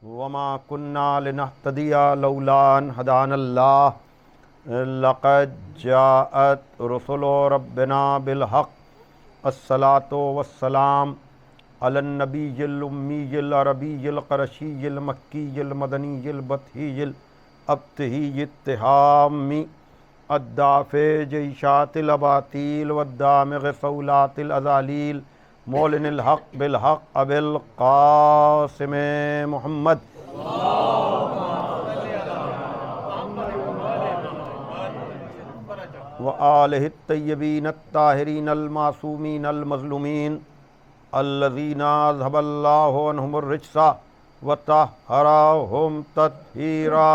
وما كنا لنهتدي لولا أن هدانا الله لقد جاءت رسل ربنا بالحق الصلاة والسلام على النبي الأمي العربي القرشي المكي المدني البطحي الأبطحي التهامي الدافع جيشات الأباطيل والدامغ صولات الأزاليل مولن الحق بالحق أبي القاسم محمد وآلہ الطیبین الطاہرین المعصومین المظلومین الذین اذھب اللہ عنہم الرجس وطہرہم تطہیرا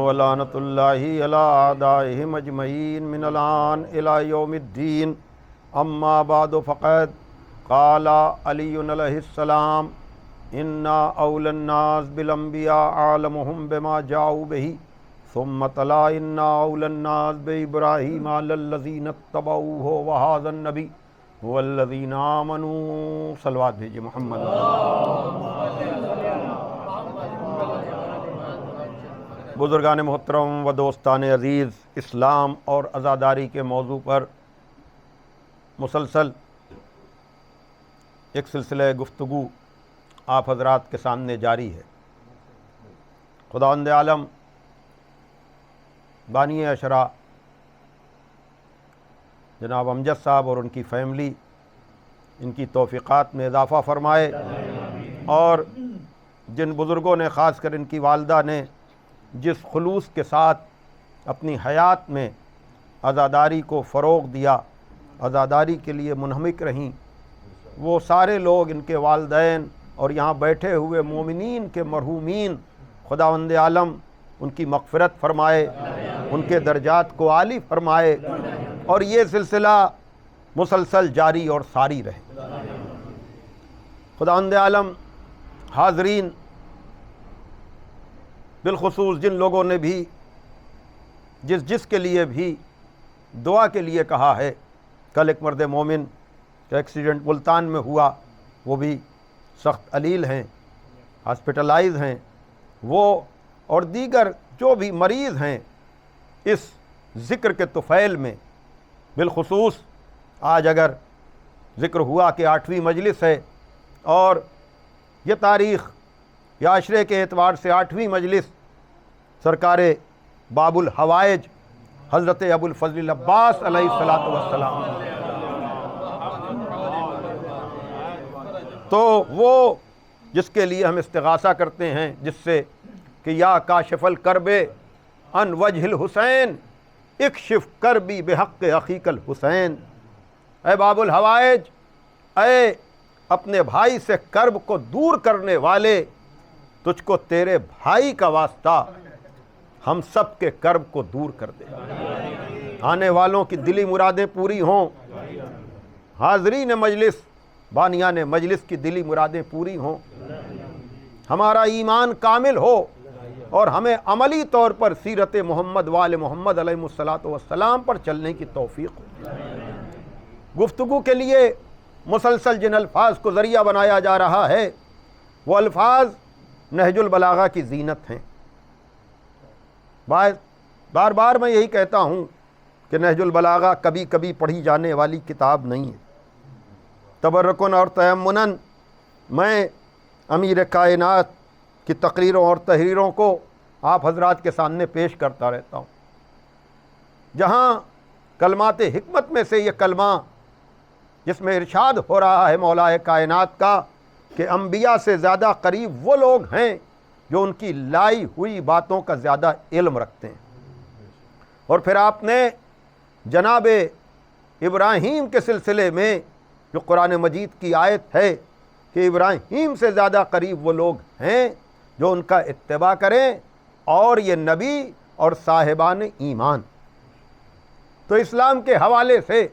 ولعنۃ اللہ علی اعدائہم اجمعین من الآن الی یوم الدین اما بعد فقد قال علی علیہ السلام انا اول الناس بالانبیاء اعلمهم بما جاؤوا به ثم تلا انا اول الناس بابراہیم علی الذین اتبعوه وهذا النبی والذین آمنوا صلوات بھیجئے محمد بزرگان محترم و دوستان عزیز، اسلام اور عزاداری کے موضوع پر مسلسل ایک سلسلہ گفتگو آپ حضرات کے سامنے جاری ہے۔ خداوند عالم بانی عشرہ جناب امجد صاحب اور ان کی فیملی، ان کی توفیقات میں اضافہ فرمائے، اور جن بزرگوں نے، خاص کر ان کی والدہ نے جس خلوص کے ساتھ اپنی حیات میں عزاداری کو فروغ دیا، عزاداری کے لیے منہمک رہیں، وہ سارے لوگ، ان کے والدین اور یہاں بیٹھے ہوئے مومنین کے مرحومین، خداوند عالم ان کی مغفرت فرمائے، ان کے درجات کو عالی فرمائے، اور یہ سلسلہ مسلسل جاری اور ساری رہے۔ خداوند عالم حاضرین، بالخصوص جن لوگوں نے بھی جس کے لیے بھی دعا کے لیے کہا ہے، کل ایک مرد مومن کا ایکسیڈنٹ ملتان میں ہوا، وہ بھی سخت علیل ہیں، ہاسپٹلائز ہیں، وہ اور دیگر جو بھی مریض ہیں، اس ذکر کے طفیل میں بالخصوص آج اگر ذکر ہوا کہ 8ویں مجلس ہے، اور یہ تاریخ یا عشرے کے اعتبار سے 8ویں مجلس سرکار باب الحوائج حضرت ابو الفضل عباس علیہ الصلاۃ والسلام، تو وہ جس کے لیے ہم استغاثہ کرتے ہیں، جس سے کہ یا کاشف الکرب عن وجہ الحسین اکشف کربی بحق اخیک الحسین، اے باب الحوائج، اے اپنے بھائی سے کرب کو دور کرنے والے، تجھ کو تیرے بھائی کا واسطہ ہم سب کے کرب کو دور کر دے، آنے والوں کی دلی مرادیں پوری ہوں، حاضرین مجلس، بانیان مجلس کی دلی مرادیں پوری ہوں، ہمارا ایمان کامل ہو، اور ہمیں عملی طور پر سیرت محمد وآل محمد علیہ الصلاۃ والسلام پر چلنے کی توفیق ہو۔ گفتگو کے لیے مسلسل جن الفاظ کو ذریعہ بنایا جا رہا ہے، وہ الفاظ نہج البلاغہ کی زینت ہیں۔ بار بار میں یہی کہتا ہوں کہ نہج البلاغہ کبھی کبھی پڑھی جانے والی کتاب نہیں ہے۔ تبرکن اور تیمنن میں امیر کائنات کی تقریروں اور تحریروں کو آپ حضرات کے سامنے پیش کرتا رہتا ہوں، جہاں کلمات حکمت میں سے یہ کلمہ جس میں ارشاد ہو رہا ہے مولا کائنات کا کہ انبیاء سے زیادہ قریب وہ لوگ ہیں جو ان کی لائی ہوئی باتوں کا زیادہ علم رکھتے ہیں، اور پھر آپ نے جناب ابراہیم کے سلسلے میں جو قرآن مجید کی آیت ہے کہ ابراہیم سے زیادہ قریب وہ لوگ ہیں جو ان کا اتباع کریں، اور یہ نبی اور صاحبان ایمان۔ تو اسلام کے حوالے سے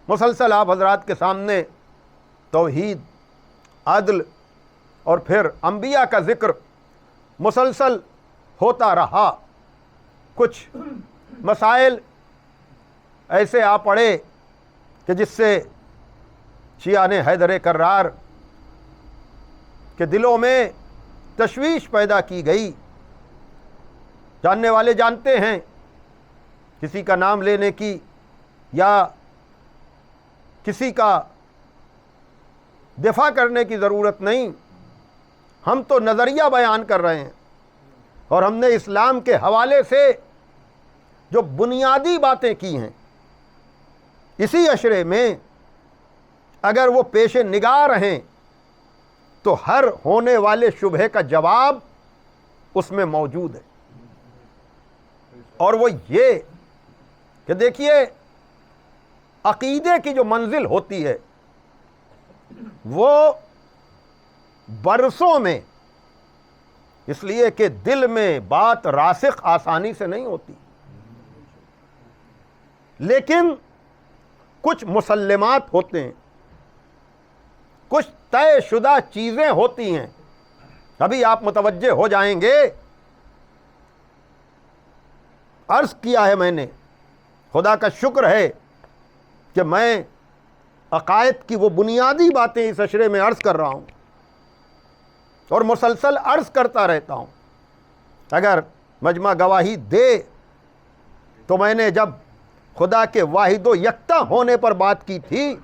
مسلسل آپ حضرات کے سامنے توحید، عدل اور پھر انبیاء کا ذکر مسلسل ہوتا رہا۔ کچھ مسائل ایسے آ پڑے کہ جس سے شیعہ نے حیدر کرار کے دلوں میں تشویش پیدا کی گئی. جاننے والے جانتے ہیں، کسی کا نام لینے کی یا کسی کا دفاع کرنے کی ضرورت نہیں. ہم تو نظریہ بیان کر رہے ہیں، اور ہم نے اسلام کے حوالے سے جو بنیادی باتیں کی ہیں اسی اشرے میں اگر وہ پیش نگاہ رہیں تو ہر ہونے والے شبہے کا جواب اس میں موجود ہے. اور وہ یہ کہ دیکھیے، عقیدے کی جو منزل ہوتی ہے وہ برسوں میں، اس لیے کہ دل میں بات راسخ آسانی سے نہیں ہوتی، لیکن کچھ مسلمات ہوتے ہیں، کچھ طے شدہ چیزیں ہوتی ہیں. ابھی آپ متوجہ ہو جائیں گے. عرض کیا ہے میں نے، خدا کا شکر ہے کہ میں عقائد کی وہ بنیادی باتیں اس اشرے میں عرض کر رہا ہوں اور مسلسل عرض کرتا رہتا ہوں. اگر مجمع گواہی دے تو میں نے جب خدا کے واحد و یکتا ہونے پر بات کی تھی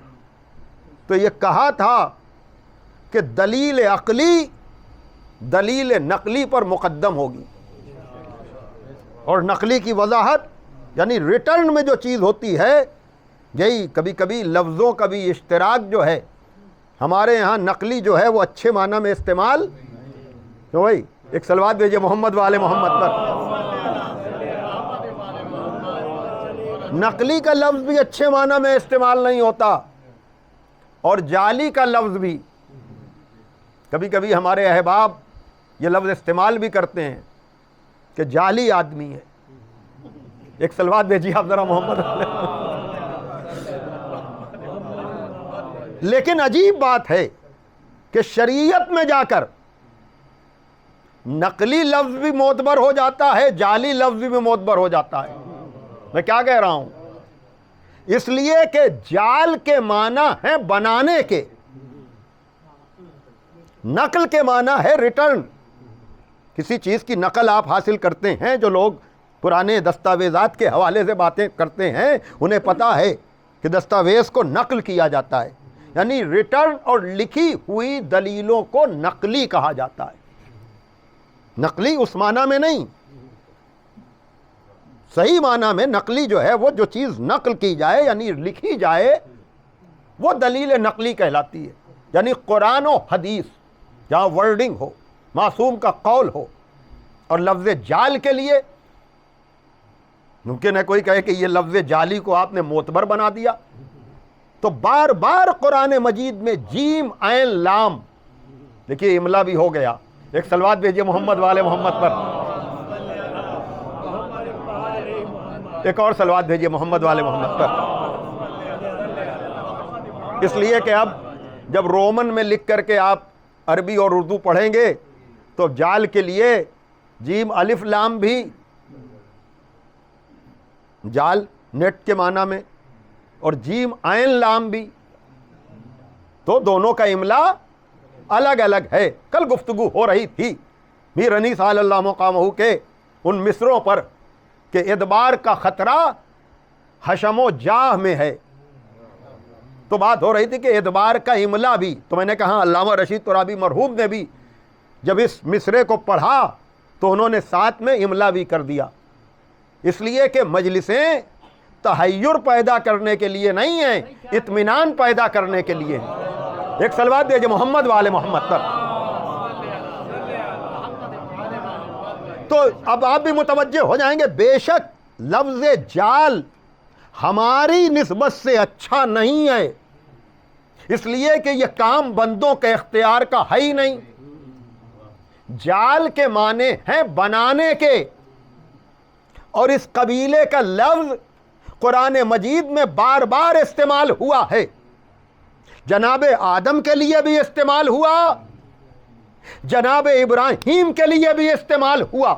تو یہ کہا تھا کہ دلیل عقلی دلیل نقلی پر مقدم ہوگی، اور نقلی کی وضاحت یعنی ریٹرن میں جو چیز ہوتی ہے، یہی کبھی کبھی لفظوں کا بھی اشتراک جو ہے ہمارے یہاں، نقلی جو ہے وہ اچھے معنی میں استعمال تو بھائی ایک صلوات بھیجیے محمد والے محمد پر. نقلی کا لفظ بھی اچھے معنی میں استعمال نہیں ہوتا، اور جعلی کا لفظ بھی کبھی کبھی ہمارے احباب یہ لفظ استعمال بھی کرتے ہیں کہ جعلی آدمی ہے. ایک صلوات بھیجیے آپ ذرا محمد والے. لیکن عجیب بات ہے کہ شریعت میں جا کر نقلی لفظ بھی معتبر ہو جاتا ہے، جعلی لفظ بھی معتبر ہو جاتا ہے. میں کیا کہہ رہا ہوں؟ اس لیے کہ جعل کے معنی ہیں بنانے کے، نقل کے معنی ہے ریٹرن. کسی چیز کی نقل آپ حاصل کرتے ہیں، جو لوگ پرانے دستاویزات کے حوالے سے باتیں کرتے ہیں انہیں پتا ہے کہ دستاویز کو نقل کیا جاتا ہے، یعنی ریٹرن اور لکھی ہوئی دلیلوں کو نقلی کہا جاتا ہے. نقلی اس معنی میں نہیں، صحیح معنی میں نقلی جو ہے وہ جو چیز نقل کی جائے یعنی لکھی جائے وہ دلیل نقلی کہلاتی ہے. یعنی قرآن و حدیث جہاں ورڈنگ ہو، معصوم کا قول ہو. اور لفظ جعل کے لیے ممکن ہے کوئی کہے کہ یہ لفظ جعلی کو آپ نے معتبر بنا دیا، تو بار بار قرآن مجید میں جیم عین لام، دیکھیے املا بھی ہو گیا. ایک صلوات بھیجیے محمد والے محمد پر. ایک اور صلوات بھیجیے محمد والے محمد پر. اس لیے کہ اب جب رومن میں لکھ کر کے آپ عربی اور اردو پڑھیں گے تو جعل کے لیے جیم الف لام بھی، جعل نیٹ کے معنی میں، اور جیم عین لام بھی، تو دونوں کا املا الگ الگ ہے. کل گفتگو ہو رہی تھی میر انیس صلی اللہ مقامہ کے ان مصروں پر کہ ادبار کا خطرہ حشم و جاہ میں ہے. تو بات ہو رہی تھی کہ ادبار کا املا بھی، تو میں نے کہا علامہ رشید ترابی مرحوم نے بھی جب اس مصرے کو پڑھا تو انہوں نے ساتھ میں املا بھی کر دیا. اس لیے کہ مجلسیں تحیر پیدا کرنے کے لیے نہیں ہیں، اطمینان پیدا کرنے کے لیے ہیں. ایک صلوات دیجئے محمد والے محمد پر. تو اب آپ بھی متوجہ ہو جائیں گے، بے شک لفظ جعل ہماری نسبت سے اچھا نہیں ہے، اس لیے کہ یہ کام بندوں کے اختیار کا ہے ہی نہیں. جعل کے معنی ہیں بنانے کے، اور اس قبیلے کا لفظ قرآن مجید میں بار بار استعمال ہوا ہے. جناب آدم کے لیے بھی استعمال ہوا، جناب ابراہیم کے لیے بھی استعمال ہوا.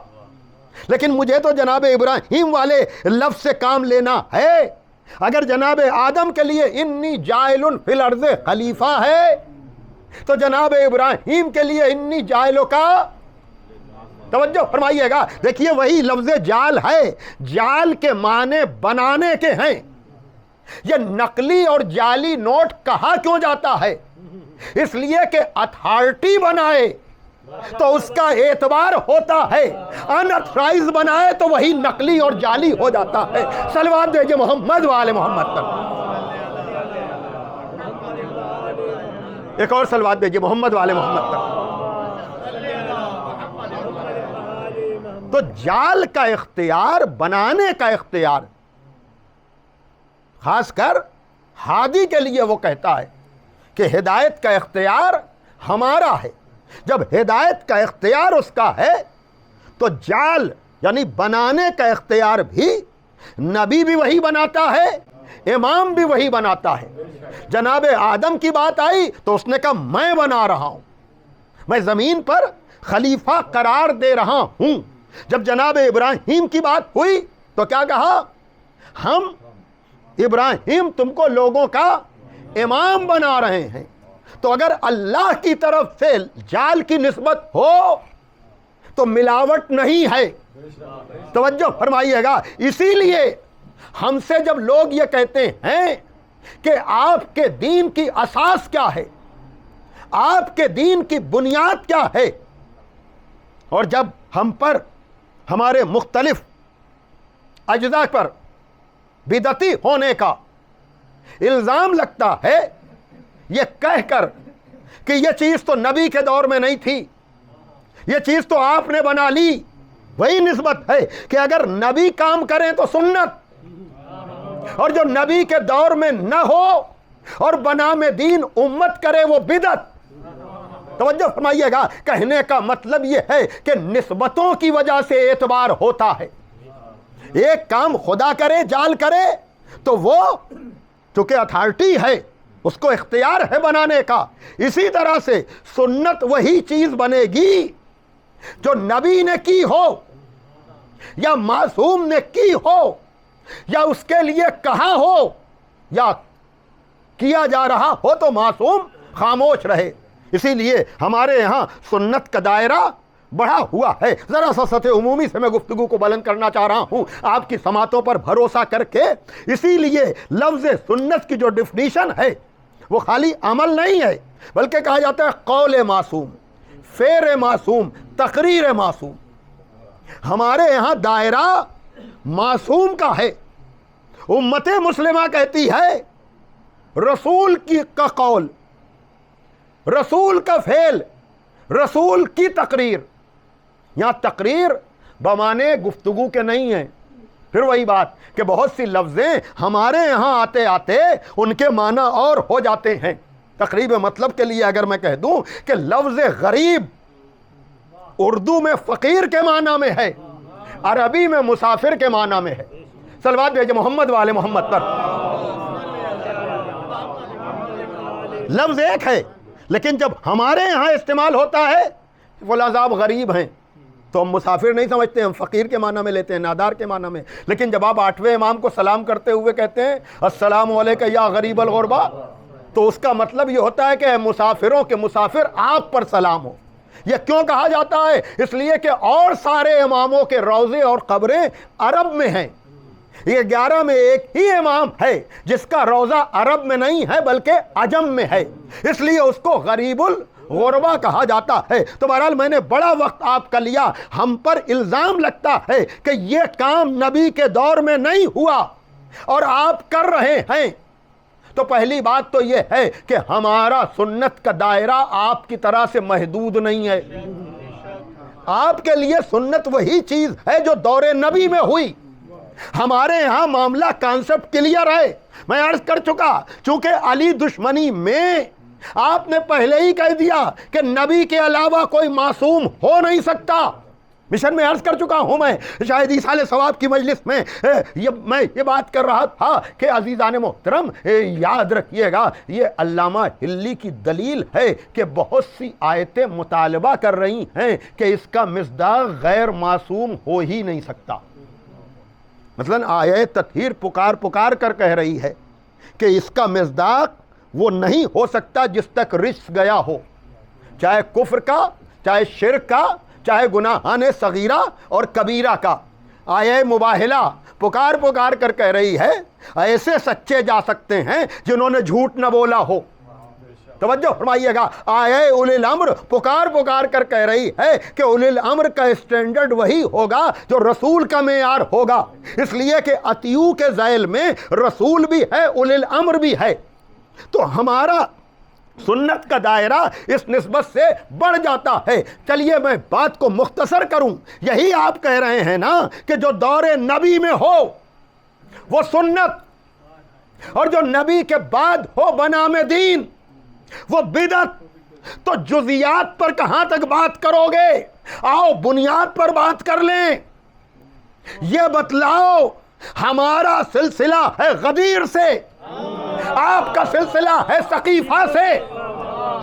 لیکن مجھے تو جناب ابراہیم والے لفظ سے کام لینا ہے اگر جناب آدم کے لیے انی جاعل فی الارض خلیفہ ہے تو جناب ابراہیم کے لیے انی جاعل کا، توجہ فرمائیے گا، دیکھیے وہی لفظ جال ہے، جال کے معنی بنانے کے ہیں۔ یہ نقلی اور جعلی نوٹ کہا کیوں جاتا ہے؟ اس لیے کہ اتھارٹی بنائے تو اس کا اعتبار ہوتا ہے، ان اتھرائز بنائے تو وہی نقلی اور جعلی ہو جاتا ہے۔ صلوات بھیجے محمد وآل محمد پر، ایک اور صلوات بھیجے محمد وآل محمد پر۔ تو جال کا اختیار، بنانے کا اختیار، خاص کر ہادی کے لیے وہ کہتا ہے کہ ہدایت کا اختیار ہمارا ہے۔ جب ہدایت کا اختیار اس کا ہے تو جال یعنی بنانے کا اختیار بھی نبی بھی وہی بناتا ہے، امام بھی وہی بناتا ہے۔ جناب آدم کی بات آئی تو اس نے کہا میں بنا رہا ہوں، میں زمین پر خلیفہ قرار دے رہا ہوں۔ جب جناب ابراہیم کی بات ہوئی تو کیا کہا؟ ہم ابراہیم تم کو لوگوں کا امام بنا رہے ہیں۔ تو اگر اللہ کی طرف سے جال کی نسبت ہو تو ملاوٹ نہیں ہے، توجہ فرمائیے گا۔ اسی لیے ہم سے جب لوگ یہ کہتے ہیں کہ آپ کے دین کی اساس کیا ہے، آپ کے دین کی بنیاد کیا ہے، اور جب ہم پر ہمارے مختلف اجزاء پر بدعتی ہونے کا الزام لگتا ہے، یہ کہہ کر کہ یہ چیز تو نبی کے دور میں نہیں تھی، یہ چیز تو آپ نے بنا لی، وہی نسبت ہے کہ اگر نبی کام کریں تو سنت، اور جو نبی کے دور میں نہ ہو اور بنام دین امت کرے وہ بدعت۔ توجہ فرمائیے گا، کہنے کا مطلب یہ ہے کہ نسبتوں کی وجہ سے اعتبار ہوتا ہے۔ ایک کام خدا کرے، جال کرے تو وہ چونکہ اتھارٹی ہے، اس کو اختیار ہے بنانے کا۔ اسی طرح سے سنت وہی چیز بنے گی جو نبی نے کی ہو یا معصوم نے کی ہو یا اس کے لیے کہا ہو یا کیا جا رہا ہو تو معصوم خاموش رہے۔ اسی لیے ہمارے یہاں سنت کا دائرہ بڑھا ہوا ہے۔ ذرا سا سطح عمومی سے میں گفتگو کو بلند کرنا چاہ رہا ہوں آپ کی سماعتوں پر بھروسہ کر کے۔ اسی لیے لفظ سنت کی جو ڈیفینیشن ہے وہ خالی عمل نہیں ہے، بلکہ کہا جاتا ہے قول معصوم، فعل معصوم، تقریر معصوم۔ ہمارے یہاں دائرہ معصوم کا ہے۔ امت مسلمہ کہتی ہے رسول کا قول، رسول کا فعل، رسول کی تقریر۔ یہاں تقریر بمانے گفتگو کے نہیں ہیں۔ پھر وہی بات کہ بہت سی لفظیں ہمارے یہاں آتے آتے ان کے معنی اور ہو جاتے ہیں۔ تقریب مطلب کے لیے اگر میں کہہ دوں کہ لفظ غریب اردو میں فقیر کے معنی میں ہے، عربی میں مسافر کے معنی میں ہے۔ صلوات بھیجے محمد والے محمد پر۔ لفظ ایک ہے لیکن جب ہمارے یہاں استعمال ہوتا ہے فلاں صاحب غریب ہیں تو ہم مسافر نہیں سمجھتے، ہم فقیر کے معنی میں لیتے ہیں، نادار کے معنی میں۔ لیکن جب آپ 8ویں امام کو سلام کرتے ہوئے کہتے ہیں السلام علیکم یا غریب الغربا، تو اس کا مطلب یہ ہوتا ہے کہ مسافروں کے مسافر آپ پر سلام ہو۔ یہ کیوں کہا جاتا ہے؟ اس لیے کہ اور سارے اماموں کے روضے اور قبریں عرب میں ہیں، یہ 11 میں ایک ہی امام ہے جس کا روضہ عرب میں نہیں ہے بلکہ عجم میں ہے، اس لیے اس کو غریب الغربا کہا جاتا ہے۔ تو بہرحال میں نے بڑا وقت آپ کا لیا، ہم پر الزام لگتا ہے کہ یہ کام نبی کے دور میں نہیں ہوا اور آپ کر رہے ہیں۔ تو پہلی بات تو یہ ہے کہ ہمارا سنت کا دائرہ آپ کی طرح سے محدود نہیں ہے۔ آپ کے لیے سنت وہی چیز ہے جو دور نبی میں ہوئی۔ ہمارے ہاں معاملہ کانسیپٹ کلیئر ہے، میں عرض کر چکا، چونکہ علی دشمنی میں آپ نے پہلے ہی کہہ دیا کہ نبی کے علاوہ کوئی معصوم ہو نہیں سکتا۔ مشن میں عرض کر چکا ہوں، میں شاید ایصال ثواب کی مجلس میں میں یہ بات کر رہا تھا کہ عزیزان محترم یاد رکھیے گا، یہ علامہ ہلی کی دلیل ہے کہ بہت سی آیتیں مطالبہ کر رہی ہیں کہ اس کا مصداق غیر معصوم ہو ہی نہیں سکتا۔ مثلاً آیہ تطہیر پکار کر کہہ رہی ہے کہ اس کا مصداق وہ نہیں ہو سکتا جس تک رجس گیا ہو، چاہے کفر کا، چاہے شرک کا، چاہے گناہان صغیرہ اور کبیرہ کا۔ آیہ مباہلہ پکار کر کہہ رہی ہے ایسے سچے جا سکتے ہیں جنہوں نے جھوٹ نہ بولا ہو۔ توجہ فرمائیے گا، آیہ اولی الامر پکار کر کہہ رہی ہے کہ اولی الامر کا اسٹینڈرڈ وہی ہوگا جو رسول کا معیار ہوگا، اس لیے کہ اطیعوا کے ذیل میں رسول بھی ہے، اولی الامر بھی ہے۔ تو ہمارا سنت کا دائرہ اس نسبت سے بڑھ جاتا ہے۔ چلیے میں بات کو مختصر کروں، یہی آپ کہہ رہے ہیں نا کہ جو دور نبی میں ہو وہ سنت، اور جو نبی کے بعد ہو بنام دین وہ بدعت۔ تو جزیات پر کہاں تک بات کرو گے؟ آؤ بنیاد پر بات کر لیں۔ یہ بتلاؤ ہمارا سلسلہ ہے غدیر سے، آپ کا سلسلہ ہے ثقیفہ سے۔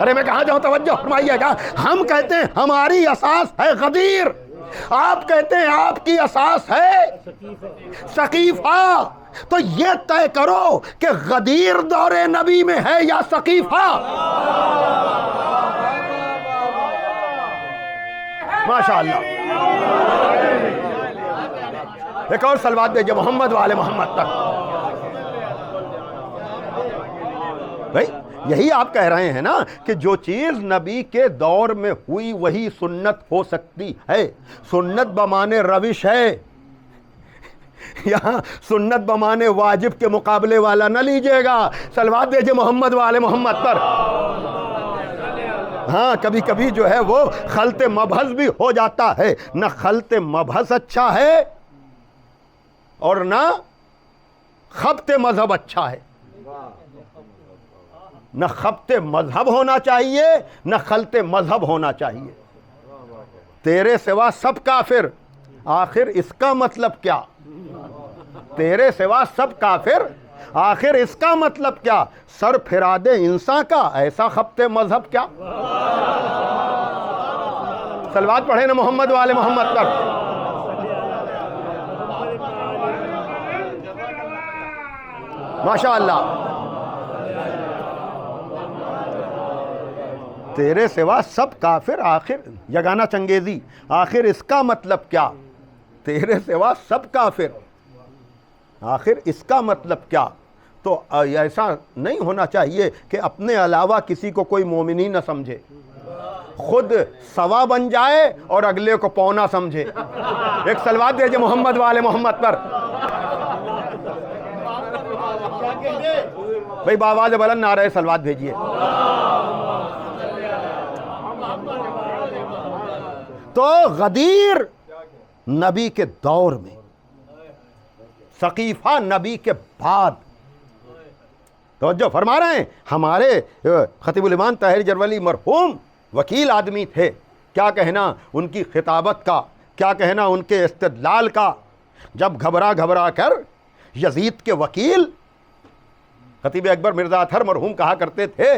ارے میں کہاں جاؤں، توجہ فرمائیے گا۔ ہم کہتے ہیں ہماری اساس ہے غدیر، آپ کہتے ہیں آپ کی اساس ہے ثقیفہ۔ تو یہ طے کرو کہ غدیر دور نبی میں ہے یا ثقیفہ۔ ماشاءاللہ، ایک اور صلوات دیجئے محمد والے محمد تک۔ بھائی یہی آپ کہہ رہے ہیں نا کہ جو چیز نبی کے دور میں ہوئی وہی سنت ہو سکتی ہے۔ سنت بمانے روش ہے، یہاں سنت بمانے واجب کے مقابلے والا نہ لیجئے گا۔ صلوات دیجئے محمد والے محمد پر۔ ہاں کبھی کبھی جو ہے وہ خلط مبحث بھی ہو جاتا ہے، نہ خلط مبحث اچھا ہے اور نہ خبط مذہب اچھا ہے۔ نہ خبط مذہب ہونا چاہیے نہ خلط مذہب ہونا چاہیے۔ تیرے سوا سب کافر، آخر اس کا مطلب کیا؟ تیرے سوا سب کافر، آخر اس کا مطلب کیا؟ سر پھرا دے انسان کا، ایسا خبط مذہب کیا؟ صلوات پڑھیں نا محمد والے محمد پر۔ ماشاءاللہ، تیرے سوا سب کافر، آخر یگانہ چنگیزی، آخر اس کا مطلب کیا؟ تیرے سوا سب کافر، آخر اس کا مطلب کیا؟ تو ایسا نہیں ہونا چاہیے کہ اپنے علاوہ کسی کو کوئی مومنی نہ سمجھے، خود سوا بن جائے اور اگلے کو پونا سمجھے۔ ایک صلوات دیجئے محمد والے محمد پر۔ بھئی بآواز بلند نعرہ صلوات بھیجئے۔ تو غدیر نبی کے دور میں، ثقیفہ نبی کے بعد۔ توجہ فرما رہے ہیں، ہمارے خطیب الامام طاہر جرولی مرحوم وکیل آدمی تھے، کیا کہنا ان کی خطابت کا، کیا کہنا ان کے استدلال کا۔ جب گھبرا کر یزید کے وکیل خطیب اکبر مرزا اطہر مرحوم کہا کرتے تھے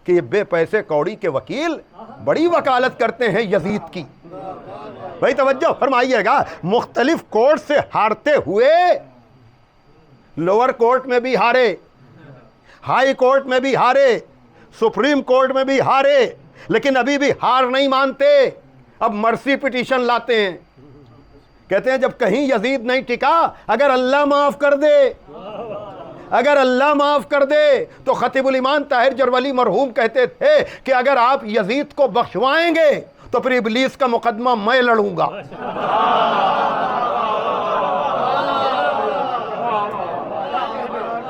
کہ یہ بے پیسے کوڑی کے وکیل بڑی وکالت کرتے ہیں یزید کی۔ بھائی توجہ فرمائیے گا، مختلف کورٹ سے ہارتے ہوئے، لوور کورٹ میں بھی ہارے، ہائی کورٹ میں بھی ہارے، سپریم کورٹ میں بھی ہارے، لیکن ابھی بھی ہار نہیں مانتے۔ اب مرسی پٹیشن لاتے ہیں، کہتے ہیں جب کہیں یزید نہیں ٹکا، اگر اللہ معاف کر دے، اگر اللہ معاف کر دے تو خطیب الامام طاہر جرولی مرحوم کہتے تھے کہ اگر آپ یزید کو بخشوائیں گے تو پھر ابلیس کا مقدمہ میں لڑوں گا۔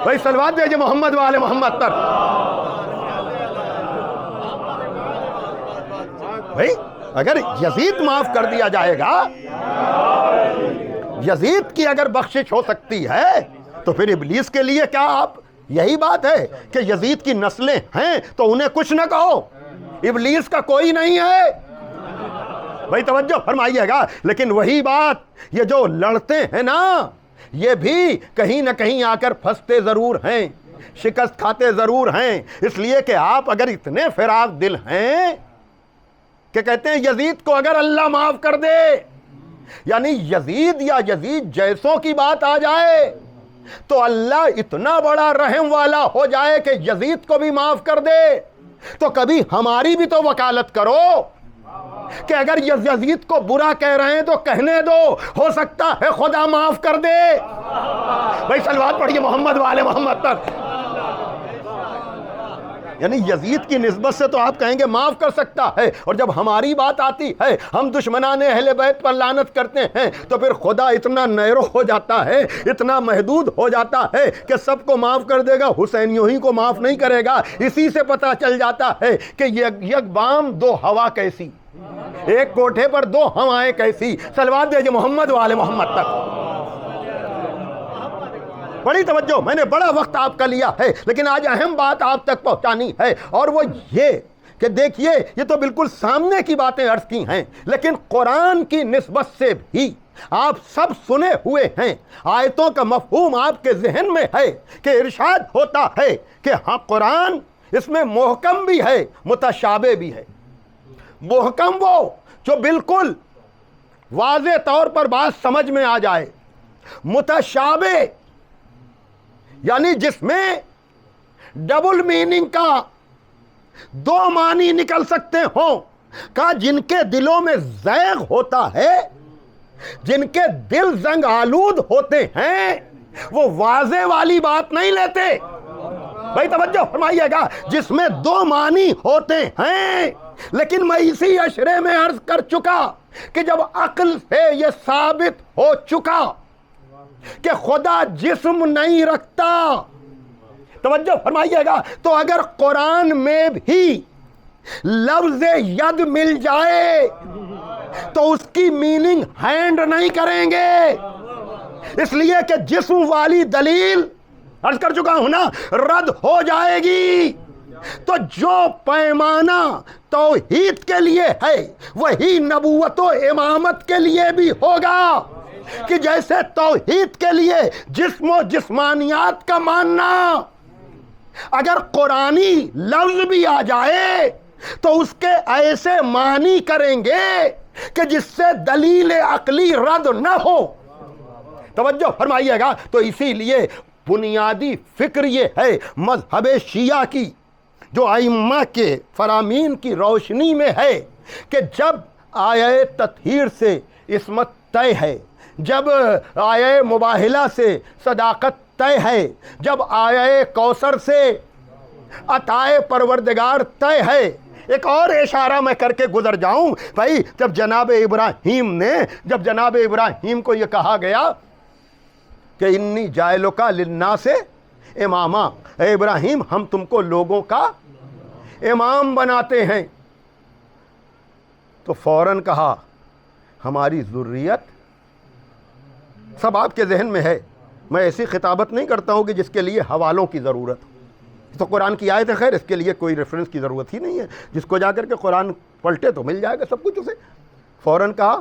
بھائی صلوات دیجئے محمد والے محمد پر۔ بھائی اگر یزید معاف کر دیا جائے گا، یزید کی اگر بخشش ہو سکتی ہے تو پھر ابلیس کے لیے کیا؟ آپ یہی بات ہے کہ یزید کی نسلیں ہیں تو انہیں کچھ نہ کہو، ابلیس کا کوئی نہیں ہے۔ بھائی توجہ فرمائیے گا، لیکن وہی بات یہ جو لڑتے ہیں نا، یہ بھی کہیں نہ کہیں آ کر پھنستے ضرور ہیں، شکست کھاتے ضرور ہیں۔ اس لیے کہ آپ اگر اتنے فراخ دل ہیں کہ کہتے ہیں یزید کو اگر اللہ معاف کر دے یعنی یزید یا یزید جیسوں کی بات آ جائے تو اللہ اتنا بڑا رحم والا ہو جائے کہ یزید کو بھی معاف کر دے، تو کبھی ہماری بھی تو وکالت کرو کہ اگر یزید کو برا کہہ رہے ہیں تو کہنے دو، ہو سکتا ہے خدا معاف کر دے۔ بھائی صلوات پڑھیے محمد والے محمد تک۔ یعنی یزید کی نسبت سے تو آپ کہیں گے معاف کر سکتا ہے، اور جب ہماری بات آتی ہے ہم دشمنان اہل بیت پر لعنت کرتے ہیں تو پھر خدا اتنا نیرو ہو جاتا ہے، اتنا محدود ہو جاتا ہے کہ سب کو معاف کر دے گا، حسینیوں ہی کو معاف نہیں کرے گا۔ اسی سے پتہ چل جاتا ہے کہ یک بام دو ہوا کیسی، ایک کوٹھے پر دو ہوائیں کیسی۔ صلوات دیجئے محمد والے محمد تک۔ بڑی توجہ، میں نے بڑا وقت آپ کا لیا ہے لیکن آج اہم بات آپ تک پہنچانی ہے، اور وہ یہ کہ دیکھیے یہ تو بالکل سامنے کی باتیں عرض کی ہیں، لیکن قرآن کی نسبت سے بھی آپ سب سنے ہوئے ہیں، آیتوں کا مفہوم آپ کے ذہن میں ہے کہ ارشاد ہوتا ہے کہ ہاں قرآن اس میں محکم بھی ہے متشابہ بھی ہے۔ محکم وہ جو بالکل واضح طور پر بات سمجھ میں آ جائے، متشابہ یعنی جس میں ڈبل میننگ کا دو معنی نکل سکتے ہوں، کا جن کے دلوں میں زیغ ہوتا ہے، جن کے دل زنگ آلود ہوتے ہیں، وہ واضح والی بات نہیں لیتے۔ بھائی توجہ فرمائیے گا، جس میں دو معنی ہوتے ہیں، لیکن میں اسی اشرے میں عرض کر چکا کہ جب عقل سے یہ ثابت ہو چکا کہ خدا جسم نہیں رکھتا، توجہ فرمائیے گا، تو اگر قرآن میں بھی لفظ ید مل جائے تو اس کی میننگ ہینڈ نہیں کریں گے، اس لیے کہ جسم والی دلیل عرض کر چکا ہوں نا رد ہو جائے گی۔ تو جو پیمانہ توحید کے لیے ہے وہی نبوت و امامت کے لیے بھی ہوگا، کہ جیسے توحید کے لیے جسم و جسمانیات کا ماننا، اگر قرآنی لفظ بھی آ جائے تو اس کے ایسے معنی کریں گے کہ جس سے دلیل عقلی رد نہ ہو۔ توجہ فرمائیے گا، تو اسی لیے بنیادی فکر یہ ہے مذہب شیعہ کی، جو ائمہ کے فرامین کی روشنی میں ہے، کہ جب آیہ تطہیر سے عصمت طے ہے، جب آیہ مباہلہ سے صداقت طے ہے، جب آیہ کوثر سے عطائے پروردگار طے ہے۔ ایک اور اشارہ میں کر کے گزر جاؤں، بھائی جب جناب ابراہیم کو یہ کہا گیا کہ انی جاعلک للناس اماما، اے ابراہیم ہم تم کو لوگوں کا امام بناتے ہیں، تو فوراً کہا ہماری ذریت، سب آپ کے ذہن میں ہے، میں ایسی خطابت نہیں کرتا ہوں کہ جس کے لیے حوالوں کی ضرورت ہو، تو قرآن کی آیت ہے، خیر اس کے لیے کوئی ریفرنس کی ضرورت ہی نہیں ہے، جس کو جا کر کے قرآن پلٹے تو مل جائے گا سب کچھ اسے۔ فوراً کہا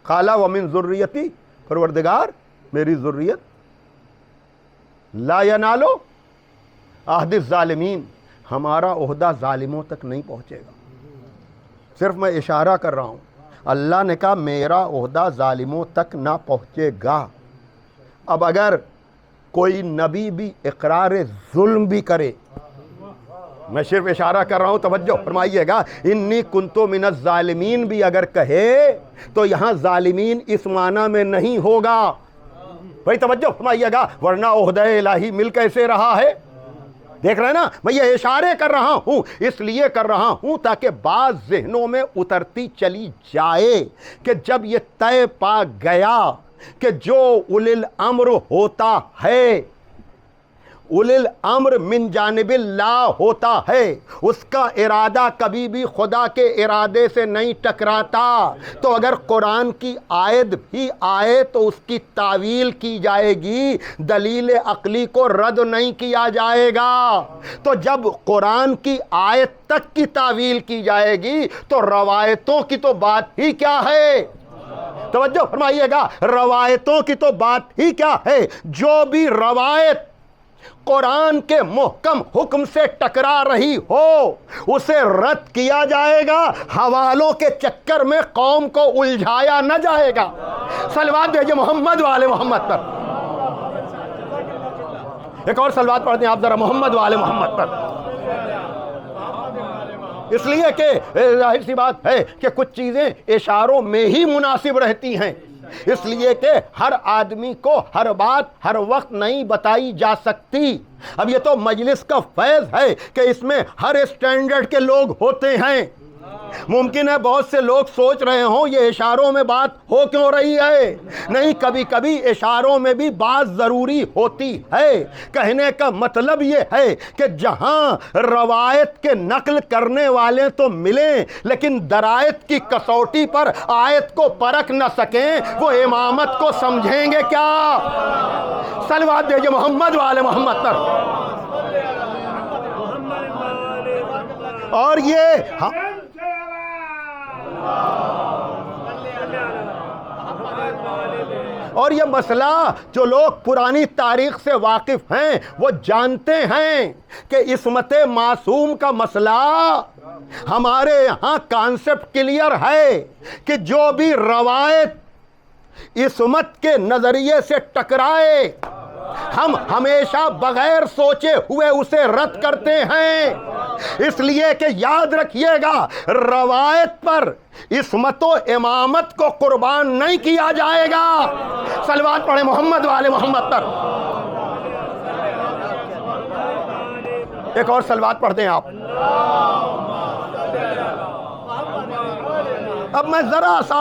قال ومن ذریتی، پروردگار میری ذریت، لا ینال عہد الظالمین، ہمارا عہدہ ظالموں تک نہیں پہنچے گا۔ صرف میں اشارہ کر رہا ہوں، اللہ نے کہا میرا عہدہ ظالموں تک نہ پہنچے گا۔ اب اگر کوئی نبی بھی اقرار ظلم بھی کرے، میں صرف اشارہ کر رہا ہوں، توجہ فرمائیے گا، انی کنتو من الظالمین بھی اگر کہے تو یہاں ظالمین اس معنی میں نہیں ہوگا۔ بھائی توجہ فرمائیے گا، ورنہ عہدہ الہی مل کیسے رہا ہے؟ دیکھ رہے ہیں نا، میں یہ اشارے کر رہا ہوں، اس لیے کر رہا ہوں تاکہ بعض ذہنوں میں اترتی چلی جائے کہ جب یہ طے پا گیا کہ جو اولی الامر ہوتا ہے، اولی الامر من جانب اللہ ہوتا ہے، اس کا ارادہ کبھی بھی خدا کے ارادے سے نہیں ٹکراتا، تو اگر قرآن کی آیت بھی آئے تو اس کی تعویل کی جائے گی، دلیل عقلی کو رد نہیں کیا جائے گا۔ تو جب قرآن کی آیت تک کی تعویل کی جائے گی تو روایتوں کی تو بات ہی کیا ہے؟ توجہ فرمائیے گا، روایتوں کی تو بات ہی کیا ہے؟ جو بھی روایت قرآن کے محکم حکم سے ٹکرا رہی ہو اسے رد کیا جائے گا، حوالوں کے چکر میں قوم کو الجھایا نہ جائے گا۔ صلوات بھیجے محمد وآل محمد پر۔ ایک اور صلوات پڑھتے ہیں آپ ذرا محمد وآل محمد پر۔ اس لیے کہ ظاہر سی بات ہے کہ کچھ چیزیں اشاروں میں ہی مناسب رہتی ہیں، اس لیے کہ ہر آدمی کو ہر بات ہر وقت نہیں بتائی جا سکتی۔ اب یہ تو مجلس کا فیض ہے کہ اس میں ہر اسٹینڈرڈ کے لوگ ہوتے ہیں۔ ممکن ہے بہت سے لوگ سوچ رہے ہوں یہ اشاروں میں بات ہو کیوں رہی ہے؟ نہیں، کبھی کبھی اشاروں میں بھی بات ضروری ہوتی ہے۔ کہنے کا مطلب یہ ہے کہ جہاں روایت کے نقل کرنے والے تو ملیں لیکن درایت کی کسوٹی پر آیت کو پرکھ نہ سکیں، وہ امامت کو سمجھیں گے کیا؟ صلوات بھیجے محمد وآل محمد پر۔ اور یہ مسئلہ جو لوگ پرانی تاریخ سے واقف ہیں وہ جانتے ہیں کہ عصمت معصوم کا مسئلہ ہمارے یہاں کانسیپٹ کلیئر ہے کہ جو بھی روایت عصمت کے نظریے سے ٹکرائے ہم ہمیشہ بغیر سوچے ہوئے اسے رد کرتے ہیں۔ اس لیے کہ یاد رکھیے گا روایت پر عصمت و امامت کو قربان نہیں کیا جائے گا۔ صلوات پڑھیں محمد وآل محمد پر۔ ایک اور صلوات پڑھتے ہیں آپ۔ اب میں ذرا سا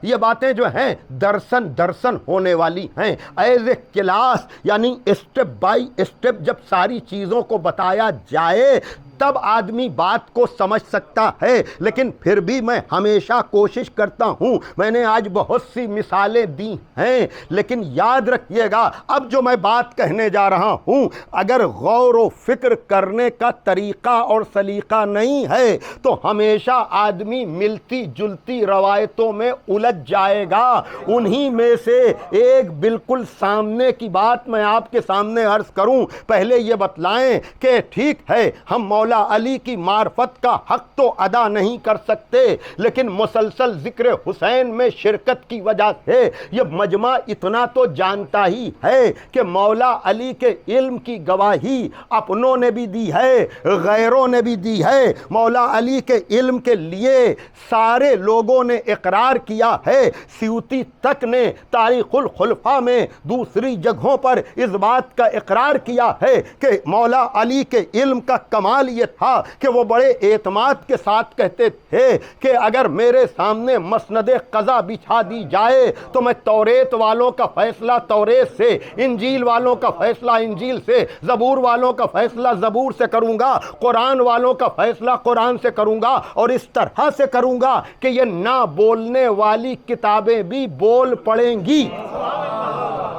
یہ باتیں جو ہیں درسن ہونے والی ہیں، ایز اے کلاس، یعنی اسٹیپ بائی اسٹیپ جب ساری چیزوں کو بتایا جائے تب آدمی بات کو سمجھ سکتا ہے۔ لیکن پھر بھی میں ہمیشہ کوشش کرتا ہوں، میں نے آج بہت سی مثالیں دی ہیں، لیکن یاد رکھیے گا اب جو میں بات کہنے جا رہا ہوں اگر غور و فکر کرنے کا طریقہ اور سلیقہ نہیں ہے تو ہمیشہ آدمی ملتی جلتی روایتوں میں الجھ جائے گا۔ انہی میں سے ایک بالکل سامنے کی بات میں آپ کے سامنے عرض کروں۔ پہلے یہ بتلائیں کہ ٹھیک ہے ہم مولا علی کی معرفت کا حق تو ادا نہیں کر سکتے، لیکن مسلسل ذکر حسین میں شرکت کی وجہ سے یہ مجمع اتنا تو جانتا ہی ہے کہ مولا علی کے علم کی گواہی اپنوں نے بھی دی ہے، غیروں نے بھی دی ہے۔ مولا علی کے علم کے لیے سارے لوگوں نے اقرار کیا ہے، سیوطی تک نے تاریخ الخلفاء میں دوسری جگہوں پر اس بات کا اقرار کیا ہے کہ مولا علی کے علم کا کمال یہ تھا کہ وہ بڑے اعتماد کے ساتھ کہتے تھے کہ اگر میرے سامنے مسند قضا بچھا دی جائے تو میں توریت والوں کا فیصلہ توریت سے، انجیل والوں کا فیصلہ انجیل سے، زبور والوں کا فیصلہ زبور سے کروں گا، قرآن والوں کا فیصلہ قرآن سے کروں گا، اور اس طرح سے کروں گا کہ یہ نہ بولنے والی کتابیں بھی بول پڑیں گی۔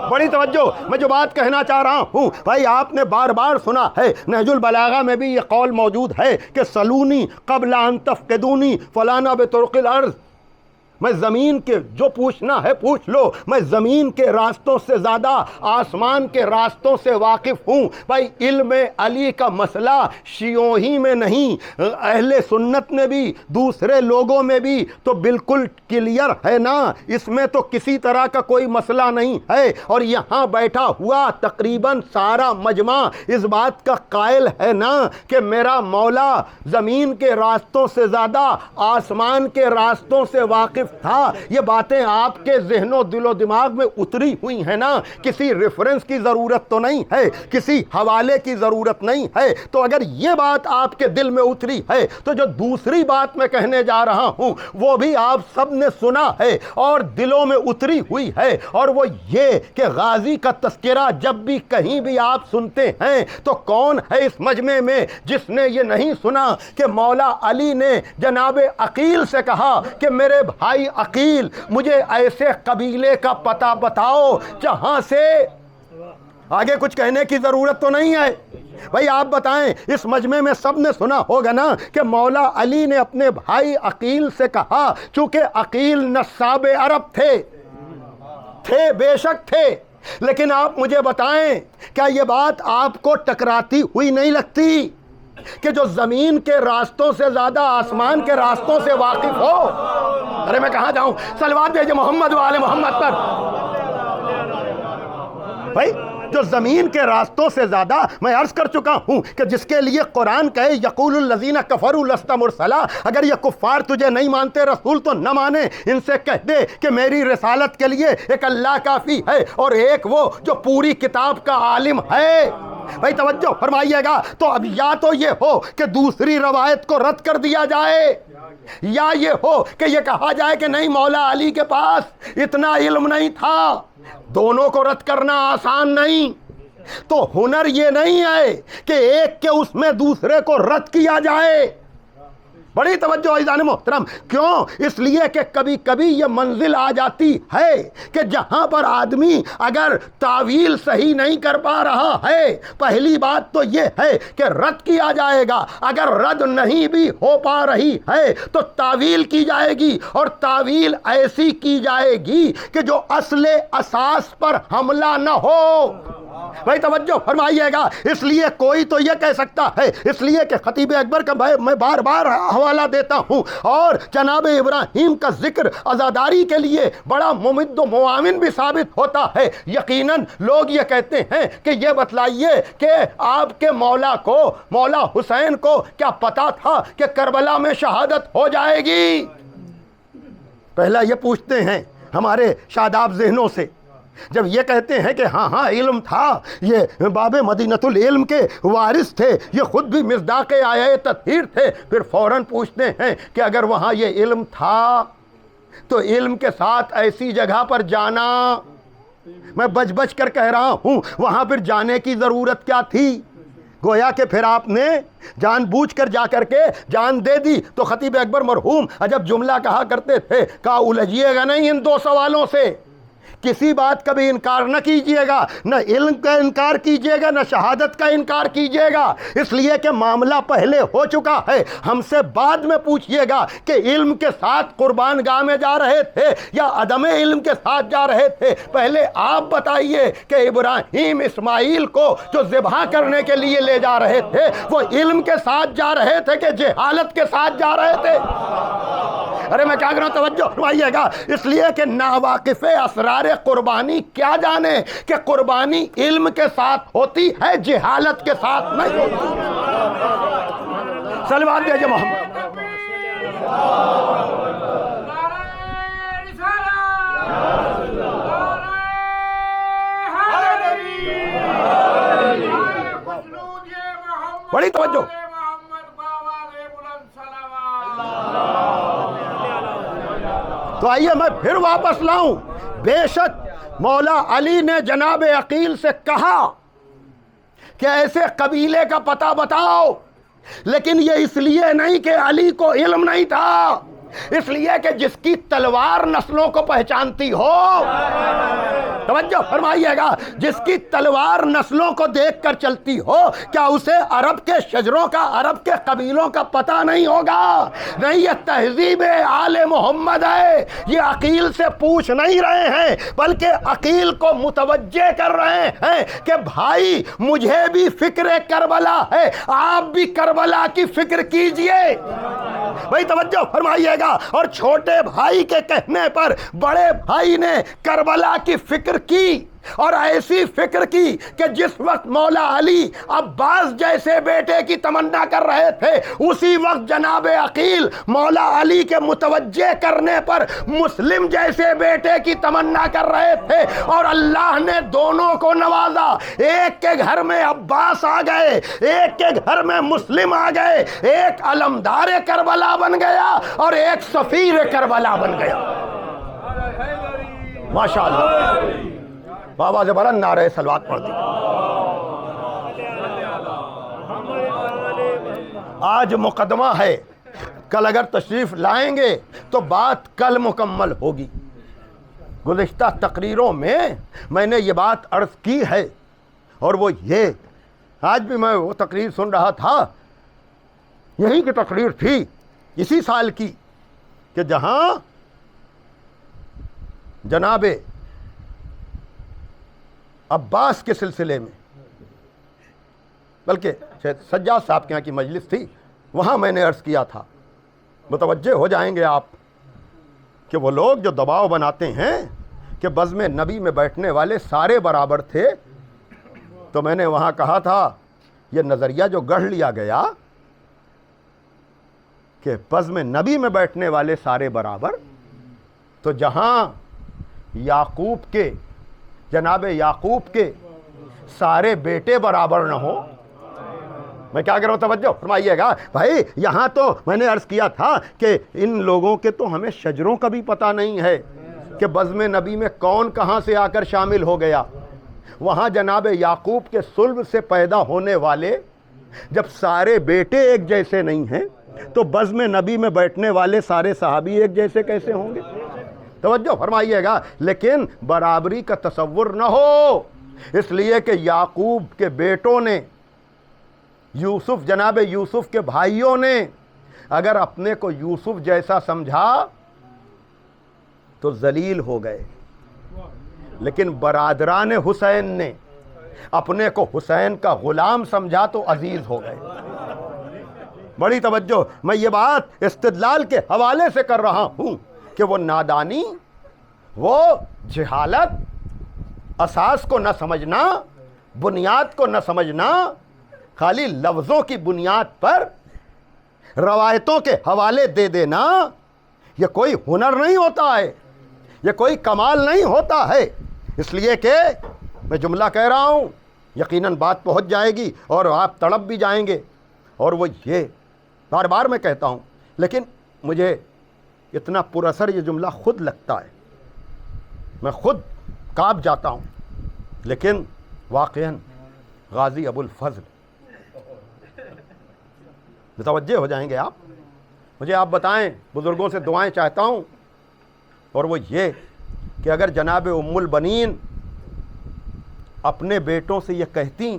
بڑی توجہ، میں جو بات کہنا چاہ رہا ہوں بھائی آپ نے بار بار سنا ہے، نہج البلاغہ میں بھی یہ قول موجود ہے کہ سلونی قبل ان تفقدونی فلانا بطرق الارض، میں زمین کے جو پوچھنا ہے پوچھ لو، میں زمین کے راستوں سے زیادہ آسمان کے راستوں سے واقف ہوں۔ بھائی علم علی کا مسئلہ شیعوں ہی میں نہیں، اہل سنت میں بھی دوسرے لوگوں میں بھی تو بالکل کلیئر ہے نا، اس میں تو کسی طرح کا کوئی مسئلہ نہیں ہے۔ اور یہاں بیٹھا ہوا تقریباً سارا مجمع اس بات کا قائل ہے نا کہ میرا مولا زمین کے راستوں سے زیادہ آسمان کے راستوں سے واقف تھا۔ یہ باتیں آپ کے ذہن و دل و دماغ میں اتری ہوئی ہیں نا، کسی ریفرنس کی ضرورت تو نہیں ہے، کسی حوالے کی ضرورت نہیں ہے۔ تو اگر یہ بات آپ کے دل میں اتری ہے تو جو دوسری بات میں کہنے جا رہا ہوں وہ بھی آپ سب نے سنا ہے اور دلوں میں اتری ہوئی ہے، اور وہ یہ کہ غازی کا تذکرہ جب بھی کہیں بھی آپ سنتے ہیں تو کون ہے اس مجمع میں جس نے یہ نہیں سنا کہ مولا علی نے جناب عقیل سے کہا کہ میرے بھائی عقیل مجھے ایسے قبیلے کا پتہ بتاؤ جہاں سے، آگے کچھ کہنے کی ضرورت تو نہیں ہے بھائی آپ بتائیں، اس مجمع میں سب نے سنا ہوگا نا کہ مولا علی نے اپنے بھائی عقیل سے کہا، چونکہ عقیل نصاب عرب تھے بے شک تھے، لیکن آپ مجھے بتائیں کیا یہ بات آپ کو ٹکراتی ہوئی نہیں لگتی کہ جو زمین کے راستوں سے زیادہ آسمان کے راستوں سے واقف ہو؟ ارے میں کہاں جاؤں؟ صلوات بھیجے محمد و آل محمد پر۔ بھائی جو زمین کے راستوں سے زیادہ، میں عرض کر چکا ہوں کہ جس کے لیے قرآن کہے یقول الذین کفروا لست مرسلا، اگر یہ کفار تجھے نہیں مانتے رسول تو نہ مانے، ان سے کہہ دے کہ میری رسالت کے لیے ایک اللہ کافی ہے اور ایک وہ جو پوری کتاب کا عالم ہے۔ بھائی توجہ فرمائیے گا، تو اب یا تو یہ ہو کہ دوسری روایت کو رد کر دیا جائے، یا یہ ہو کہ یہ کہا جائے کہ نہیں مولا علی کے پاس اتنا علم نہیں تھا۔ دونوں کو رد کرنا آسان نہیں، تو ہنر یہ نہیں ہے کہ ایک کے اس میں دوسرے کو رد کیا جائے۔ بڑی توجہ عزیزان محترم، کیوں؟ اس لیے کہ کبھی کبھی یہ منزل آ جاتی ہے کہ جہاں پر آدمی اگر تعویل صحیح نہیں کر پا رہا ہے، پہلی بات تو یہ ہے کہ رد کیا جائے گا، اگر رد نہیں بھی ہو پا رہی ہے تو تعویل کی جائے گی، اور تعویل ایسی کی جائے گی کہ جو اصل اساس پر حملہ نہ ہو۔ بھائی توجہ فرمائیے گا، اس لیے کوئی تو یہ کہہ سکتا ہے، اس لیے کہ خطیب اکبر کا میں بار بار حوالہ دیتا ہوں، اور جناب ابراہیم کا ذکر عزاداری کے لیے بڑا ممد و معاون بھی ثابت ہوتا ہے۔ یقیناً لوگ یہ کہتے ہیں کہ یہ بتلائیے کہ آپ کے مولا کو، مولا حسین کو کیا پتا تھا کہ کربلا میں شہادت ہو جائے گی؟ پہلا یہ پوچھتے ہیں ہمارے شاداب ذہنوں سے، جب یہ کہتے ہیں کہ ہاں علم تھا، یہ باب مدینۃ العلم کے وارث تھے، یہ خود بھی مصداق آیہ تطہیر تھے، پھر فوراً پوچھتے ہیں کہ اگر وہاں یہ علم تھا تو علم کے ساتھ ایسی جگہ پر جانا، میں بچ بچ کر کہہ رہا ہوں، وہاں پھر جانے کی ضرورت کیا تھی؟ گویا کہ پھر آپ نے جان بوجھ کر جا کر کے جان دے دی۔ تو خطیب اکبر مرحوم عجب جملہ کہا کرتے تھے، کہا الجھیے گا نہیں ان دو سوالوں سے، کسی بات کا بھی انکار نہ کیجئے گا، نہ علم کا انکار کیجئے گا، نہ شہادت کا انکار کیجئے گا، اس لیے کہ معاملہ پہلے ہو چکا ہے۔ ہم سے بعد میں پوچھئے گا کہ علم کے ساتھ قربان گاہ میں جا رہے تھے یا عدم علم کے ساتھ جا رہے تھے؟ پہلے آپ بتائیے کہ ابراہیم اسماعیل کو جو ذبح کرنے کے لیے لے جا رہے تھے وہ علم کے ساتھ جا رہے تھے کہ جہالت کے ساتھ جا رہے تھے؟ ارے میں کیا کر رہا ہوں، توجہ فرمائیے گا، اس لیے کہ ناواقف اسرار قربانی کیا جانے کہ قربانی علم کے ساتھ ہوتی ہے، جہالت کے ساتھ نہیں ہوتی۔ صلوات بھیجے محمد۔ بڑی توجہ، تو آئیے میں پھر واپس لاؤں۔ بے شک مولا علی نے جناب عقیل سے کہا کہ ایسے قبیلے کا پتہ بتاؤ، لیکن یہ اس لیے نہیں کہ علی کو علم نہیں تھا، اس لیے کہ جس کی تلوار نسلوں کو پہچانتی ہو، توجہ فرمائیے گا، جس کی تلوار نسلوں کو دیکھ کر چلتی ہو، کیا اسے عرب کے شجروں کا، عرب کے قبیلوں کا پتہ نہیں ہوگا؟ نہیں، یہ تہذیب آل محمد ہے۔ یہ عقیل سے پوچھ نہیں رہے ہیں، بلکہ عقیل کو متوجہ کر رہے ہیں کہ بھائی مجھے بھی فکر کربلا ہے، آپ بھی کربلا کی فکر کیجئے۔ بھائی توجہ فرمائیے گا، اور چھوٹے بھائی کے کہنے پر بڑے بھائی نے کربلا کی فکر کی، اور ایسی فکر کی کہ جس وقت مولا علی عباس جیسے بیٹے کی تمنا کر رہے تھے، اسی وقت جناب عقیل مولا علی کے متوجہ کرنے پر مسلم جیسے بیٹے کی تمنا کر رہے تھے، اور اللہ نے دونوں کو نوازا۔ ایک کے گھر میں عباس آ گئے، ایک کے گھر میں مسلم آ گئے، ایک علمدار کربلا بن گیا اور ایک سفیر کربلا بن گیا۔ ماشاءاللہ، بابا سے بلند نعرہ صلوات پڑھ دی۔ آج مقدمہ ہے، کل اگر تشریف لائیں گے تو بات کل مکمل ہوگی۔ گزشتہ تقریروں میں نے یہ بات عرض کی ہے، اور وہ یہ، آج بھی میں وہ تقریر سن رہا تھا، یہی کی تقریر تھی اسی سال کی، کہ جہاں جناب عباس کے سلسلے میں، بلکہ سجاد صاحب کے یہاں کی مجلس تھی، وہاں میں نے عرض کیا تھا، متوجہ ہو جائیں گے آپ کہ وہ لوگ جو دباؤ بناتے ہیں کہ بزم نبی میں بیٹھنے والے سارے برابر تھے، تو میں نے وہاں کہا تھا یہ نظریہ جو گڑھ لیا گیا کہ بزم نبی میں بیٹھنے والے سارے برابر، تو جہاں یعقوب کے، جناب یعقوب کے سارے بیٹے برابر نہ ہو، میں کیا کر رہا ہوں توجہ فرمائیے گا بھائی، یہاں تو میں نے عرض کیا تھا کہ ان لوگوں کے تو ہمیں شجروں کا بھی پتہ نہیں ہے کہ بزم نبی میں کون کہاں سے آ کر شامل ہو گیا۔ وہاں جناب یعقوب کے صلب سے پیدا ہونے والے جب سارے بیٹے ایک جیسے نہیں ہیں تو بزم نبی میں بیٹھنے والے سارے صحابی ایک جیسے کیسے ہوں گے؟ توجہ فرمائیے گا، لیکن برابری کا تصور نہ ہو، اس لیے کہ یعقوب کے بیٹوں نے، یوسف، جناب یوسف کے بھائیوں نے اگر اپنے کو یوسف جیسا سمجھا تو ذلیل ہو گئے، لیکن برادران حسین نے اپنے کو حسین کا غلام سمجھا تو عزیز ہو گئے۔ بڑی توجہ، میں یہ بات استدلال کے حوالے سے کر رہا ہوں کہ وہ نادانی، وہ جہالت، اساس کو نہ سمجھنا، بنیاد کو نہ سمجھنا، خالی لفظوں کی بنیاد پر روایتوں کے حوالے دے دینا، یہ کوئی ہنر نہیں ہوتا ہے، یہ کوئی کمال نہیں ہوتا ہے۔ اس لیے کہ میں جملہ کہہ رہا ہوں، یقیناً بات پہنچ جائے گی اور آپ تڑپ بھی جائیں گے، اور وہ یہ بار بار میں کہتا ہوں، لیکن مجھے اتنا پر اثر یہ جملہ خود لگتا ہے، میں خود کانپ جاتا ہوں، لیکن واقعاً غازی ابو الفضل، متوجہ ہو جائیں گے آپ، مجھے آپ بتائیں، بزرگوں سے دعائیں چاہتا ہوں، اور وہ یہ کہ اگر جناب ام البنین اپنے بیٹوں سے یہ کہتی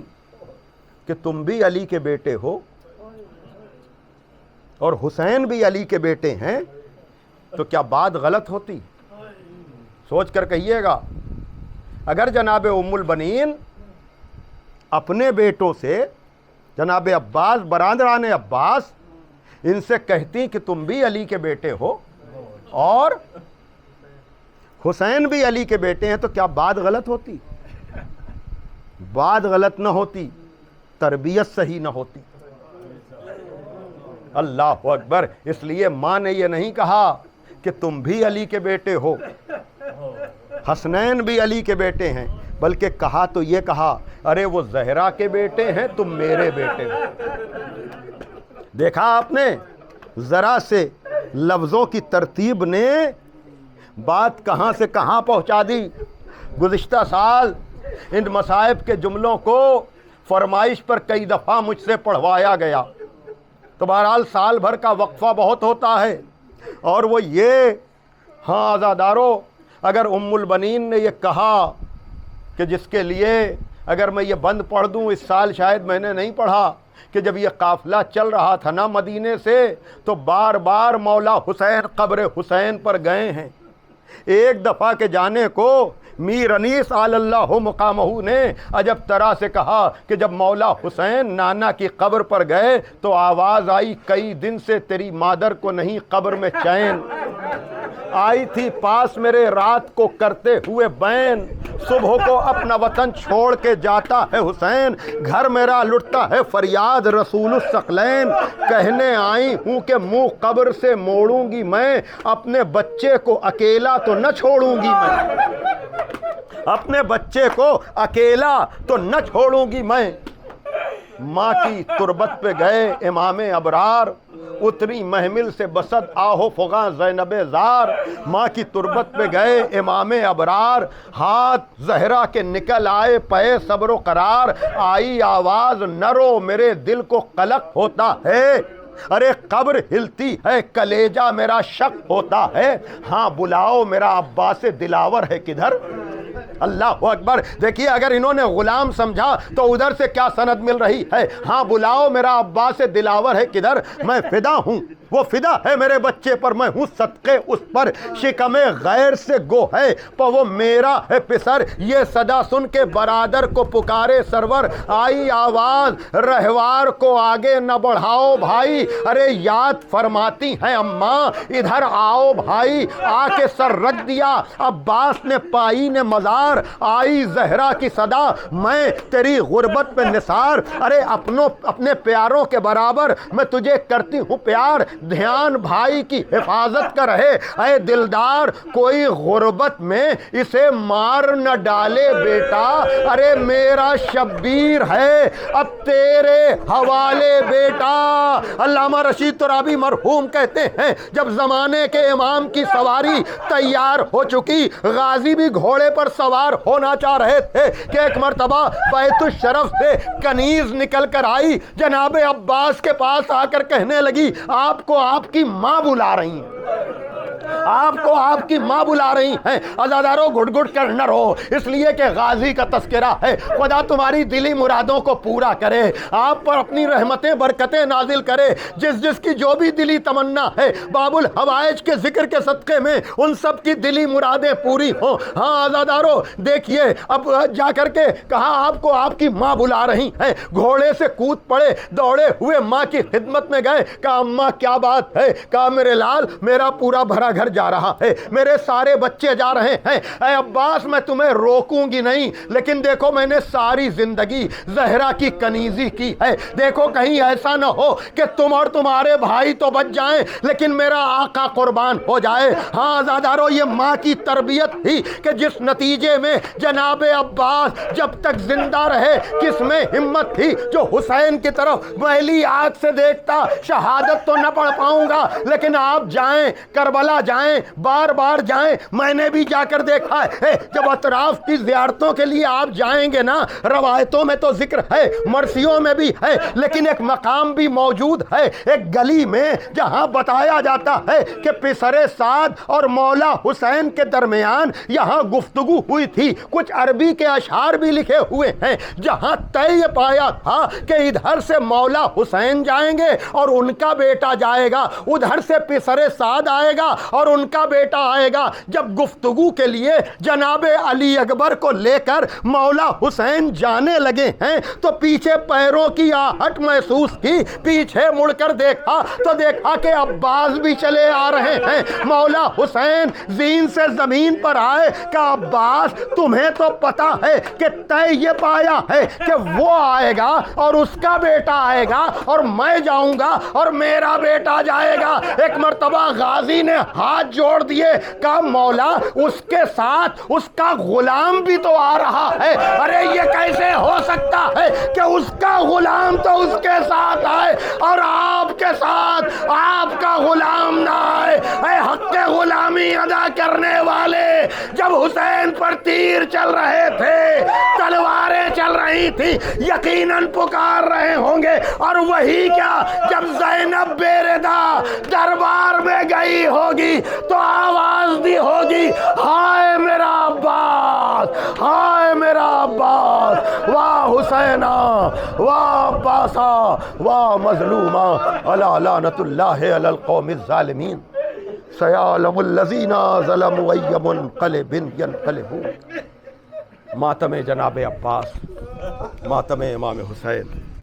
کہ تم بھی علی کے بیٹے ہو اور حسین بھی علی کے بیٹے ہیں، تو کیا بات غلط ہوتی؟ سوچ کر کہیے گا۔ اگر جناب ام البنین اپنے بیٹوں سے، جناب عباس، برادران عباس، ان سے کہتی کہ تم بھی علی کے بیٹے ہو اور حسین بھی علی کے بیٹے ہیں، تو کیا بات غلط ہوتی؟ بات غلط نہ ہوتی، تربیت صحیح نہ ہوتی۔ اللہ اکبر۔ اس لیے ماں نے یہ نہیں کہا کہ تم بھی علی کے بیٹے ہو، حسنین بھی علی کے بیٹے ہیں، بلکہ کہا تو یہ کہا، ارے وہ زہرا کے بیٹے ہیں، تم میرے بیٹے ہو۔ دیکھا آپ نے، ذرا سے لفظوں کی ترتیب نے بات کہاں سے کہاں پہنچا دی۔ گزشتہ سال ان مصائب کے جملوں کو فرمائش پر کئی دفعہ مجھ سے پڑھوایا گیا، تو بہرحال سال بھر کا وقفہ بہت ہوتا ہے، اور وہ یہ، ہاں عزادارو، اگر ام البنین نے یہ کہا کہ جس کے لیے اگر میں یہ بند پڑھ دوں، اس سال شاید میں نے نہیں پڑھا، کہ جب یہ قافلہ چل رہا تھا نا مدینے سے، تو بار بار مولا حسین قبر حسین پر گئے ہیں۔ ایک دفعہ کے جانے کو میر انیس آل اللہ مقامہ نے عجب طرح سے کہا کہ جب مولا حسین نانا کی قبر پر گئے تو آواز آئی، کئی دن سے تیری مادر کو نہیں قبر میں چین، آئی تھی پاس میرے رات کو کرتے ہوئے بین، صبح کو اپنا وطن چھوڑ کے جاتا ہے حسین، گھر میرا لٹتا ہے فریاد رسول الثقلین، کہنے آئی ہوں کہ منہ قبر سے موڑوں گی میں، اپنے بچے کو اکیلا تو نہ چھوڑوں گی میں، اپنے بچے کو اکیلا تو نہ چھوڑوں گی میں۔ ماں کی تربت پہ گئے امام ابرار، اتری محمل سے بسد آہو فغاں زینب زار، ماں کی تربت پہ گئے امام ابرار، ہاتھ زہرا کے نکل آئے پے صبر و قرار، آئی آواز نہ رو میرے دل کو قلق ہوتا ہے، ارے قبر ہلتی ہے کلیجہ میرا شک ہوتا ہے، ہاں بلاؤ میرا عباس دلاور ہے کدھر، اللہ اکبر. دیکھیے اگر انہوں نے غلام سمجھا تو ادھر سے کیا سند مل رہی ہے. ہاں بلاؤ میرا عباس دلاور ہے کدھر, میں فدا ہوں, وہ فدا ہے میرے بچے پر, میں ہوں صدقے اس پر, شکم غیر سے گو ہے پر وہ میرا ہے پسر. یہ صدا سن کے برادر کو پکارے سرور, آئی آواز رہوار کو آگے نہ بڑھاؤ بھائی. ارے یاد فرماتی ہیں اماں ادھر آؤ بھائی. آ کے سر رکھ دیا عباس نے پائی نے مزار, آئی زہرا کی صدا میں تیری غربت پہ نثار. ارے اپنے پیاروں کے برابر میں تجھے کرتی ہوں پیار, دھیان بھائی کی حفاظت کا رہے. اے دلدار کوئی غربت میں اسے مار نہ ڈالے بیٹا, ارے میرا شبیر ہے اب تیرے حوالے بیٹا. علامہ رشید ترابی مرحوم کہتے ہیں جب زمانے کے امام کی سواری تیار ہو چکی, غازی بھی گھوڑے پر سوار ہونا چاہ رہے تھے کہ ایک مرتبہ بیت الشرف سے کنیز نکل کر آئی, جناب عباس کے پاس آ کر کہنے لگی آپ کو آپ کی ماں بلا رہی ہیں, آپ کو آپ کی ماں بلا رہی ہیں. عزادارو گھٹ گھٹ کر نہ رہو, اس لیے کہ غازی کا تذکرہ ہے. خدا تمہاری دلی مرادوں کو پورا کرے, آپ پر اپنی رحمتیں برکتیں نازل کرے. جس کی جو بھی دلی تمنا ہے باب الحوائج کے ذکر کے صدقے میں ان سب کی دلی مرادیں پوری ہوں. ہاں عزادارو دیکھیے اب جا کر کے کہا آپ کو آپ کی ماں بلا رہی ہیں. گھوڑے سے کود پڑے, دوڑے ہوئے ماں کی خدمت میں گئے. کہا اماں کیا بات ہے. کہا میرے لال میرا پورا بھرا گھر جا رہا ہے, میرے سارے بچے جا رہے ہیں. اے عباس میں تمہیں روکوں گی نہیں, لیکن دیکھو میں نے ساری زندگی زہرا کی کنیزی کی ہے. دیکھو کہیں ایسا نہ ہو کہ تم اور تمہارے بھائی تو بچ جائیں لیکن میرا آقا قربان ہو جائے. ہاں عزادارو یہ ماں کی تربیت تھی کہ جس نتیجے میں جناب عباس جب تک زندہ رہے کس میں ہمت تھی جو حسین کی طرف میلی آنکھ سے دیکھتا. شہادت تو نہ پڑھ پاؤں گا لیکن آپ جائیں کربلا جائیں, بار بار جائیں. میں نے بھی جا کر دیکھا ہے جب اطراف کی زیارتوں کے لیے آپ جائیں گے نا, روایتوں میں تو ذکر ہے, مرثیوں میں بھی ہے, لیکن ایک مقام بھی موجود ہے ایک گلی میں جہاں بتایا جاتا ہے کہ پسر سعد اور مولا حسین کے درمیان یہاں گفتگو ہوئی تھی. کچھ عربی کے اشعار بھی لکھے ہوئے ہیں جہاں طے یہ پایا تھا کہ ادھر سے مولا حسین جائیں گے اور ان کا بیٹا جائے گا, ادھر سے پسر سعد آئے گا اور ان کا بیٹا آئے گا. جب گفتگو کے لیے جناب علی اکبر کو لے کر مولا حسین جانے لگے ہیں تو پیچھے پیروں کی آہٹ محسوس کی, پیچھے مڑ کر دیکھا تو دیکھا کہ عباس بھی چلے آ رہے ہیں. مولا حسین زین سے زمین پر آئے کہ عباس تمہیں تو پتا ہے کہ طے یہ پایا ہے کہ وہ آئے گا اور اس کا بیٹا آئے گا اور میں جاؤں گا اور میرا بیٹا جائے گا. ایک مرتبہ غازی نے ہاتھ جوڑ دیے, کہا مولا اس کے ساتھ اس کا غلام بھی تو آ رہا ہے. ارے یہ کیسے ہو سکتا ہے کہ اس کا غلام تو اس کے ساتھ آئے اور آپ کے ساتھ آپ کا غلام نہ آئے. اے حق غلامی ادا کرنے والے, جب حسین پر تیر چل رہے تھے, تلواریں چل رہی تھی, یقیناً پکار رہے ہوں گے. اور وہی کیا جب زینب بے ردا دربار میں گئی ہوگی تو آواز دی ہوگی ہائے میرا عباس, ہائے میرا عباس, واہ حسینا, واہ عباسا, واہ مظلوما, الا لعنت اللہ علی القوم الظالمین, سیعلم الذین ظلموا ای منقلب ینقلبون. ماتم جناب عباس, ماتم امام حسین.